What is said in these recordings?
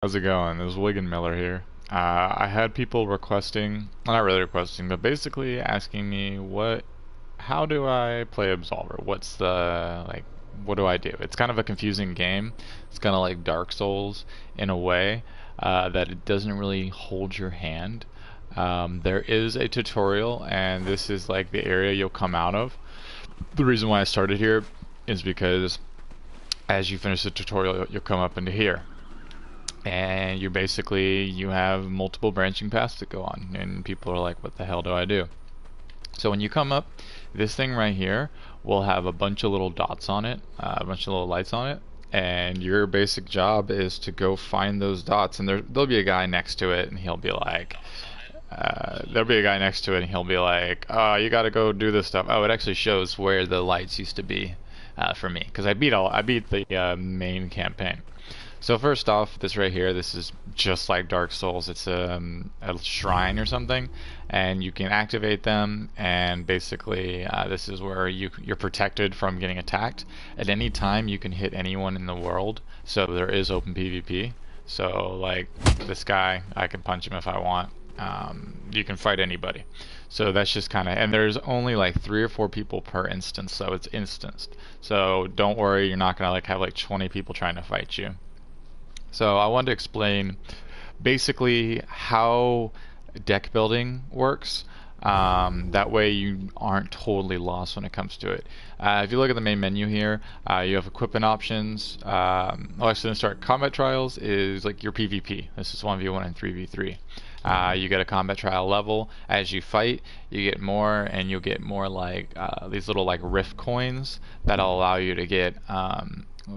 How's it going? This is Wigan Miller here. I had people requesting, well, not really requesting, but basically asking me how do I play Absolver? What do I do? It's kind of a confusing game. It's kind of like Dark Souls in a way, that it doesn't really hold your hand. There is a tutorial, and this is like the area you'll come out of. The reason why I started here is because as you finish the tutorial, you'll come up into here and you have multiple branching paths to go on, and people are like, what the hell do I do? So when you come up, this thing right here will have a bunch of little dots on it, a bunch of little lights on it, and your basic job is to go find those dots, and there'll be a guy next to it, and he'll be like, oh, you gotta go do this stuff. Oh, it actually shows where the lights used to be, for me, because I beat the main campaign. So first off, this right here, this is just like Dark Souls. It's a shrine or something, and you can activate them, and basically this is where you're protected from getting attacked. At any time, you can hit anyone in the world, so there is open PvP. So like this guy, I can punch him if I want. You can fight anybody. So that's just kind of, and there's only like 3 or 4 people per instance, so it's instanced. So don't worry, you're not gonna like have like 20 people trying to fight you. So I wanted to explain basically how deck building works. That way you aren't totally lost when it comes to it. If you look at the main menu here, you have equipment options. Actually, let's start. Combat trials is like your PvP. This is 1v1 and 3v3. You get a combat trial level. As you fight, you get more, and you'll get more like these little like rift coins that'll allow you to get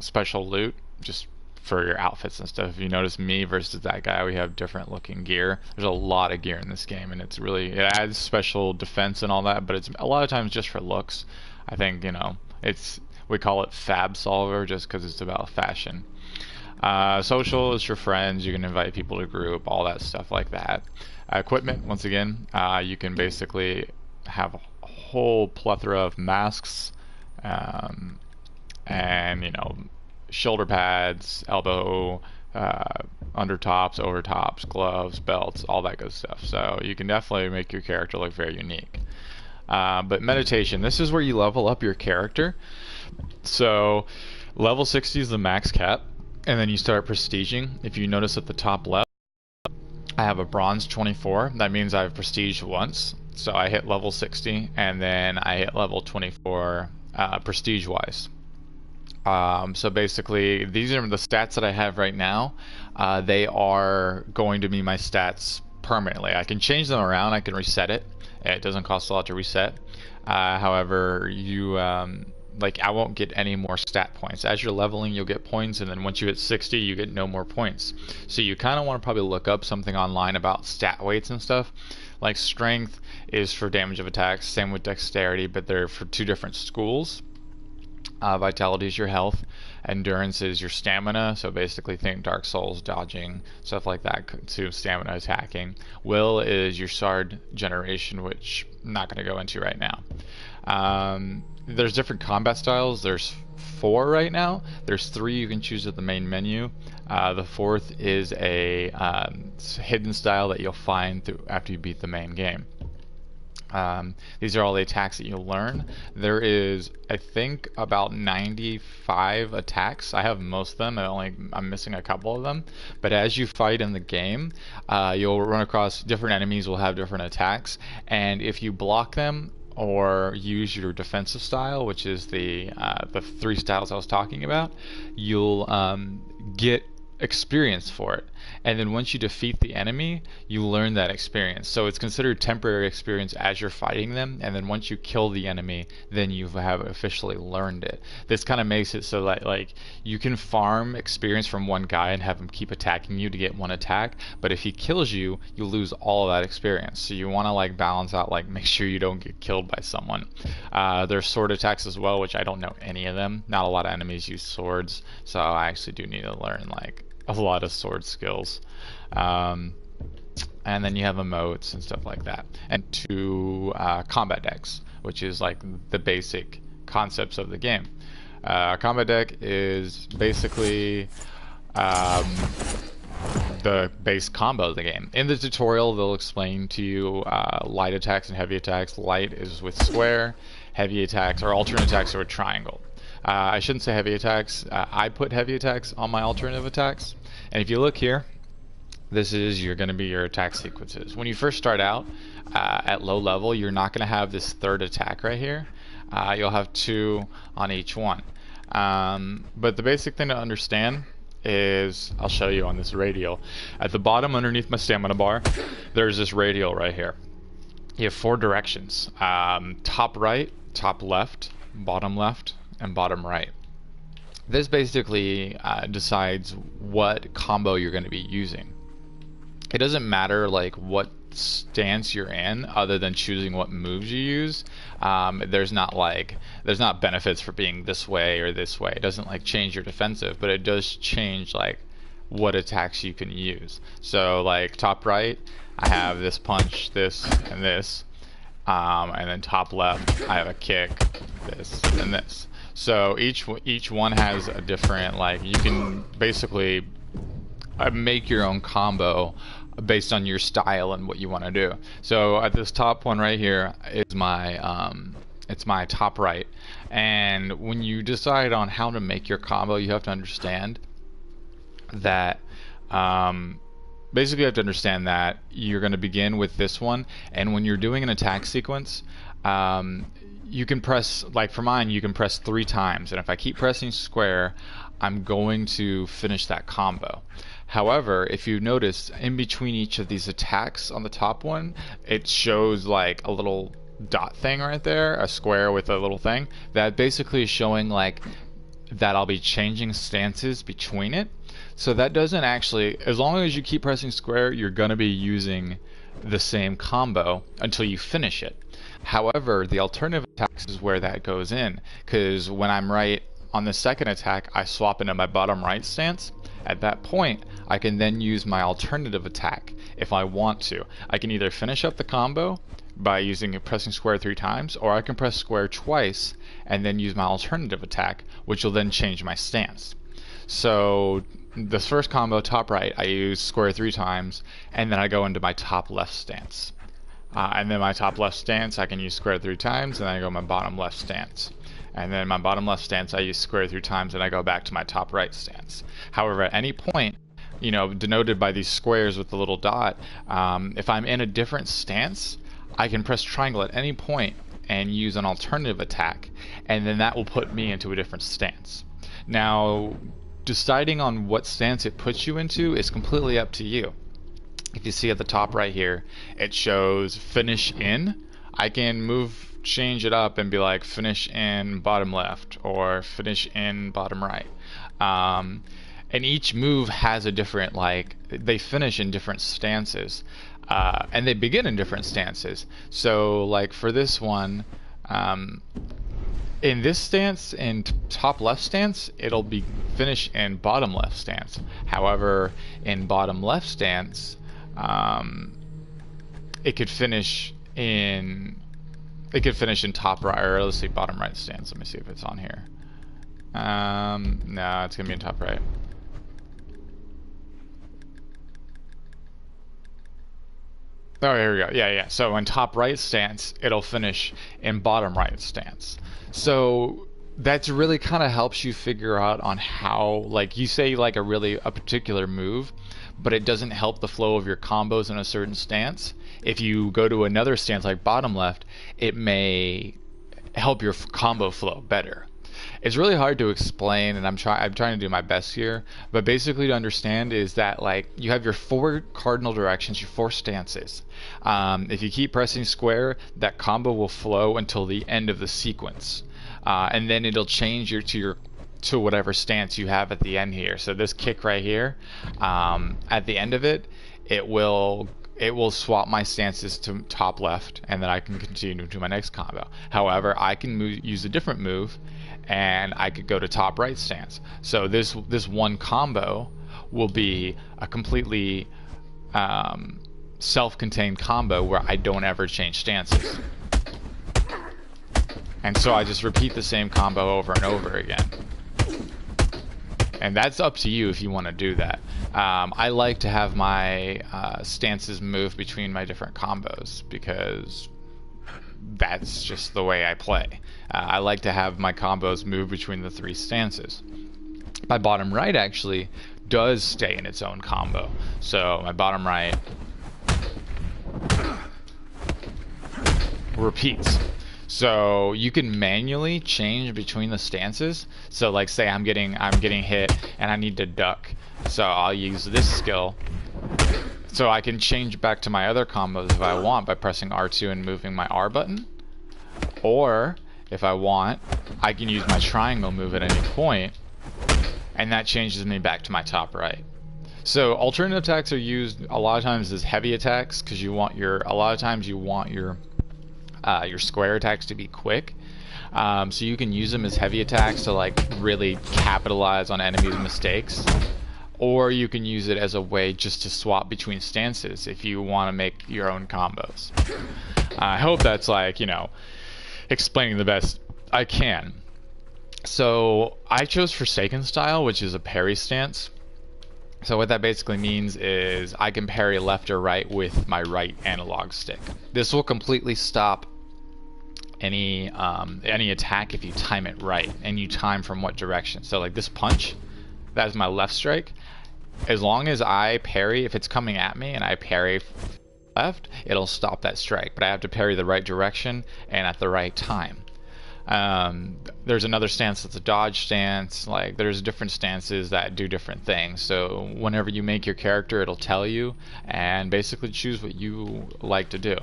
special loot just for your outfits and stuff. If you notice me versus that guy, we have different looking gear. There's a lot of gear in this game, and it adds special defense and all that, but it's a lot of times just for looks. I think, we call it Absolver just because it's about fashion. Social is your friends. You can invite people to group, all that stuff like that. Equipment, once again, you can basically have a whole plethora of masks, and shoulder pads, elbow, undertops, overtops, gloves, belts, all that good stuff. So you can definitely make your character look very unique. But meditation, this is where you level up your character. So level 60 is the max cap, and then you start prestiging. If you notice at the top left, I have a bronze 24. That means I've prestiged once. So I hit level 60, and then I hit level 24 prestige wise. So basically, these are the stats that I have right now. They are going to be my stats permanently. I can change them around. I can reset it. It doesn't cost a lot to reset. However, I won't get any more stat points. As you're leveling, you'll get points, and then once you hit 60, you get no more points. So you kind of want to probably look up something online about stat weights and stuff. Like strength is for damage of attacks, same with dexterity, but they're for 2 different schools. Vitality is your health, endurance is your stamina, so basically think Dark Souls, dodging, stuff like that, to stamina attacking. Will is your sword generation, which I'm not going to go into right now. There's different combat styles. There's 4 right now. There's 3 you can choose at the main menu. The 4th is a hidden style that you'll find after you beat the main game. These are all the attacks that you'll learn. There is, I think, about 95 attacks. I have most of them. I'm missing a couple of them. But as you fight in the game, you'll run across different enemies will have different attacks, and if you block them or use your defensive style, which is the 3 styles I was talking about, you'll get experience for it. And then once you defeat the enemy, you learn that experience. So it's considered temporary experience as you're fighting them, and then once you kill the enemy, then you have officially learned it. This kind of makes it so that like you can farm experience from one guy and have him keep attacking you to get 1 attack, but if he kills you, you lose all of that experience. So you want to like balance out, like make sure you don't get killed by someone. There's sword attacks as well, which I don't know any of them. Not a lot of enemies use swords, so I actually do need to learn like a lot of sword skills. And then you have emotes and stuff like that, and 2 combat decks, which is like the basic concepts of the game. Combat deck is basically the base combo of the game. In the tutorial, they'll explain to you light attacks and heavy attacks. Light is with square, heavy attacks or alternate attacks are with triangle. I shouldn't say heavy attacks. I put heavy attacks on my alternative attacks. And if you look here, this is going to be your attack sequences. When you first start out at low level, you're not going to have this third attack right here. You'll have 2 on each one. But the basic thing to understand is, I'll show you on this radial. At the bottom underneath my stamina bar, there's this radial right here. You have 4 directions. Top right, top left, and bottom right. This basically decides what combo you're going to be using. It doesn't matter like what stance you're in other than choosing what moves you use. There's not benefits for being this way or this way. It doesn't like change your defensive, but it does change like what attacks you can use. So like top right, I have this punch, this, and this. And then top left, I have a kick, this, and this. So each one has a different, like, you can basically make your own combo based on your style and what you want to do. So at this top one right here is my it's my top right, and when you decide on how to make your combo, you have to understand that basically you have to understand that you're going to begin with this one, and when you're doing an attack sequence, you can press, like for mine, you can press 3 times, and if I keep pressing square, I'm going to finish that combo. However, if you notice, in between each of these attacks on the top one, it shows like a little dot thing right there, a square with a little thing, that basically is showing like that I'll be changing stances between it. So that doesn't actually, as long as you keep pressing square, you're going to be using the same combo until you finish it. However, the alternative attacks is where that goes in, because when I'm right on the second attack, I swap into my bottom right stance. At that point, I can then use my alternative attack if I want to. I can either finish up the combo by pressing square 3 times, or I can press square twice and then use my alternative attack, which will then change my stance. So this first combo, top right, I use square 3 times, and then I go into my top left stance. And then my top left stance, I can use square 3 times, and then I go my bottom left stance. And then my bottom left stance, I use square 3 times, and I go back to my top right stance. However, at any point, you know, denoted by these squares with the little dot, if I'm in a different stance, I can press triangle at any point and use an alternative attack, and then that will put me into a different stance. Now, deciding on what stance it puts you into is completely up to you. If you see at the top right here, it shows finish in. I can change it up and be like finish in bottom left or finish in bottom right. And each move has a different, like, they finish in different stances. And they begin in different stances. So like for this one, in this stance, in top left stance, it'll be finish in bottom left stance. However, in bottom left stance, it could finish in top right, or let's see, bottom right stance. Let me see if it's on here. No, it's gonna be in top right. Oh, here we go. Yeah. So in top right stance, it'll finish in bottom right stance. So that's really kind of helps you figure out on how, like, you say like a particular move, but it doesn't help the flow of your combos in a certain stance. If you go to another stance like bottom left, it may help your combo flow better. It's really hard to explain, and I'm trying to do my best here, but basically to understand is that, like, you have your 4 cardinal directions, your 4 stances. If you keep pressing square, that combo will flow until the end of the sequence, and then it'll change to whatever stance you have at the end here. So this kick right here, at the end of it, it will swap my stances to top left, and then I can continue to my next combo. However, I can use a different move, and I could go to top right stance. So this one combo will be a completely self-contained combo where I don't ever change stances. And so I just repeat the same combo over and over again. And that's up to you if you want to do that. I like to have my stances move between my different combos because that's just the way I play. I like to have my combos move between the 3 stances. My bottom right actually does stay in its own combo. So my bottom right repeats. So you can manually change between the stances. So like say I'm getting hit and I need to duck. So I'll use this skill. So I can change back to my other combos if I want by pressing R2 and moving my R button. Or if I want, I can use my triangle move at any point, and that changes me back to my top right. So alternative attacks are used a lot of times as heavy attacks because you want your square attacks to be quick. So you can use them as heavy attacks to like really capitalize on enemies' mistakes. Or you can use it as a way just to swap between stances if you want to make your own combos. I hope that's like, you know, explaining the best I can. So I chose Forsaken style, which is a parry stance. So what that basically means is I can parry left or right with my right analog stick. This will completely stop any attack if you time it right and you time from what direction. So like this punch, that is my left strike. As long as I parry, if it's coming at me and I parry left, it'll stop that strike. But I have to parry the right direction and at the right time. There's another stance that's a dodge stance. Like there's different stances that do different things. So whenever you make your character, it'll tell you and basically choose what you like to do.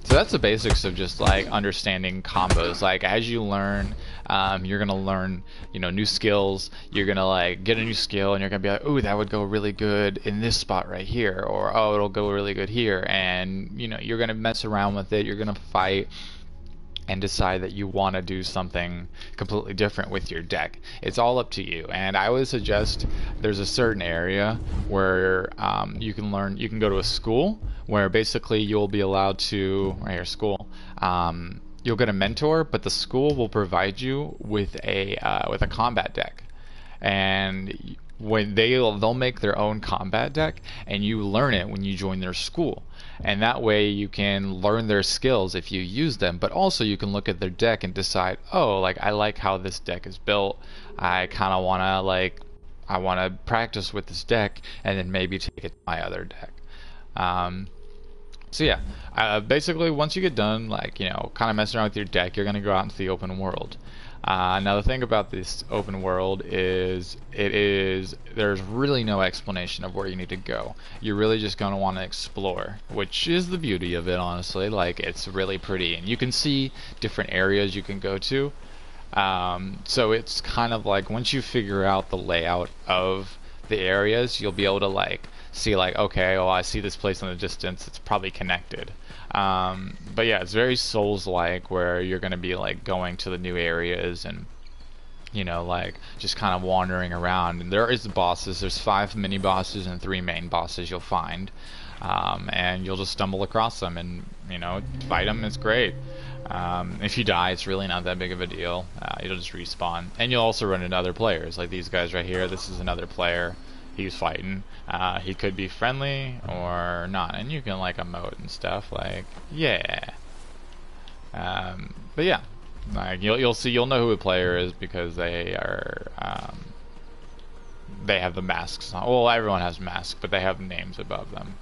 So that's the basics of just like understanding combos. Like as you learn, you're gonna learn, you know, new skills. You're gonna like get a new skill and you're gonna be like, ooh, that would go really good in this spot right here, or oh, it'll go really good here. And you know, you're gonna mess around with it. You're gonna fight and decide that you want to do something completely different with your deck. It's all up to you. And I would suggest there's a certain area where you can learn. You can go to a school where basically you'll be allowed to, right here, school. You'll get a mentor, but the school will provide you with a combat deck, and when they'll make their own combat deck, and you learn it when you join their school. And that way you can learn their skills if you use them, but also you can look at their deck and decide, oh, like I like how this deck is built. I kind of want to practice with this deck and then maybe take it to my other deck. So yeah, basically once you get done, like, you know, kind of messing around with your deck, you're going to go out into the open world. Now the thing about this open world is there's really no explanation of where you need to go. You're really just going to want to explore, which is the beauty of it, honestly. Like, it's really pretty, and you can see different areas you can go to. So it's kind of like once you figure out the layout of the areas, you'll be able to like see like, okay, well, I see this place in the distance, it's probably connected. But yeah, it's very Souls-like, where you're going to be like going to the new areas and, you know, like just kind of wandering around. And there is the bosses. There's 5 mini bosses and 3 main bosses you'll find, and you'll just stumble across them and, you know, fight them. It's great. If you die, it's really not that big of a deal. You'll just respawn, and you'll also run into other players like these guys right here. This is another player. He's fighting. He could be friendly or not, and you can like emote and stuff. Like, yeah. But yeah, like you'll know who a player is because they are they have the masks on. Well, everyone has masks, but they have names above them.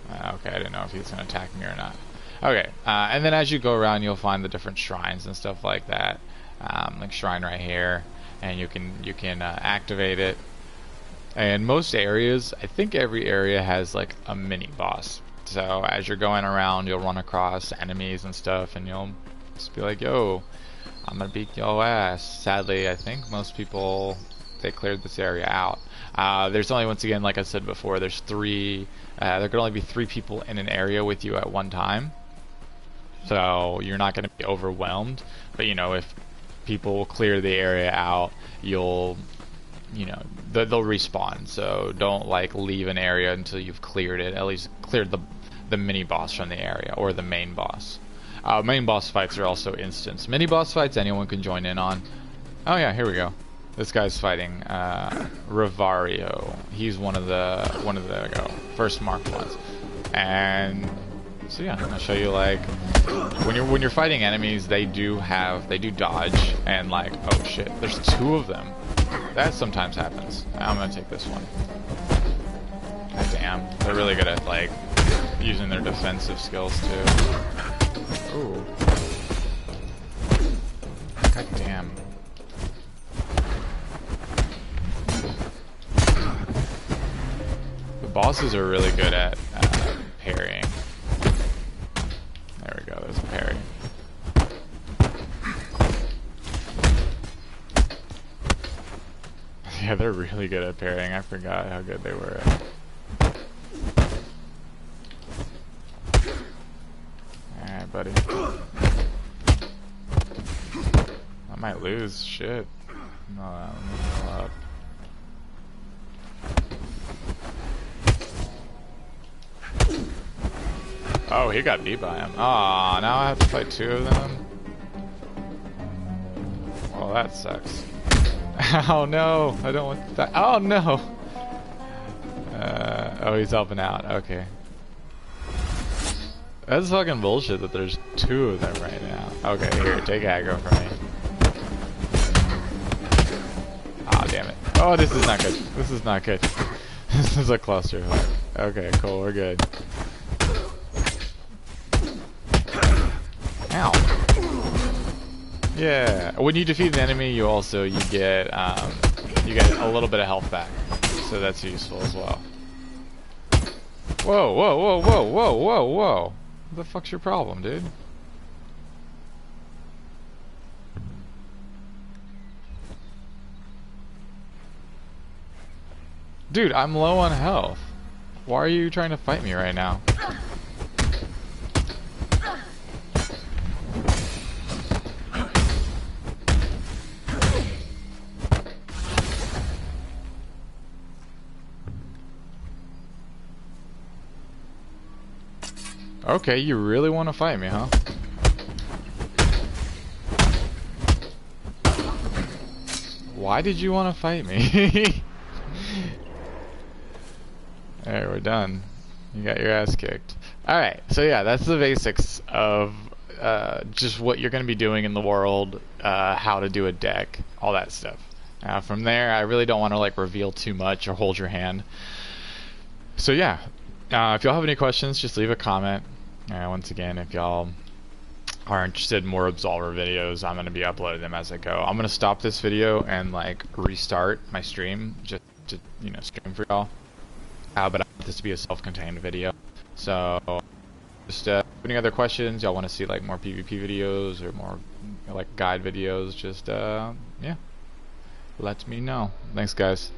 Okay, I didn't know if he's gonna attack me or not. Okay, and then as you go around, you'll find the different shrines and stuff like that. Like shrine right here, and you can activate it. And most areas, I think every area has like a mini boss. So as you're going around, you'll run across enemies and stuff, and you'll just be like, yo, I'm gonna beat your ass. Sadly, I think most people, they cleared this area out. There's only, once again, like I said before, there's 3, there can only be 3 people in an area with you at one time. So you're not gonna be overwhelmed. But you know, if people clear the area out, you'll, you know, they'll respawn. So don't like leave an area until you've cleared it, at least cleared the mini boss from the area, or the main boss. Main boss fights are also instants. Mini boss fights anyone can join in on. Oh yeah, here we go. This guy's fighting Rivario. He's one of the first marked ones. And so yeah, I'll show you like when you're fighting enemies, they do dodge and like, oh shit, there's two of them. That sometimes happens. I'm gonna take this one. God damn, they're really good at like using their defensive skills too. Ooh. God damn. The bosses are really good at parrying. There we go, there's a parry. Yeah, they're really good at parrying. I forgot how good they were at. Alright, buddy. I might lose. Shit. No, let me go up. Oh, he got beat by him. Aw, now I have to fight two of them? Well, that sucks. Oh no, I don't want that. Oh no! Oh, he's helping out. Okay. That's fucking bullshit that there's two of them right now. Okay, here, take aggro from me. Ah, damn it. Oh, this is not good. This is not good. This is a cluster hook. Okay, cool, we're good. Ow. Yeah. When you defeat an enemy, you get a little bit of health back, so that's useful as well. Whoa, whoa, whoa, whoa, whoa, whoa, whoa! What the fuck's your problem, dude? Dude, I'm low on health. Why are you trying to fight me right now? Okay, you really want to fight me, huh? Why did you want to fight me? Alright, we're done. You got your ass kicked. Alright, so yeah, that's the basics of just what you're going to be doing in the world, how to do a deck, all that stuff. From there, I really don't want to like reveal too much or hold your hand. So yeah, if y'all have any questions, just leave a comment. Once again, if y'all are interested in more Absolver videos, I'm going to be uploading them as I go. I'm going to stop this video and like restart my stream just to, you know, stream for y'all. But I want this to be a self-contained video. So just any other questions, y'all want to see like more PvP videos or more like guide videos, just yeah, let me know. Thanks guys.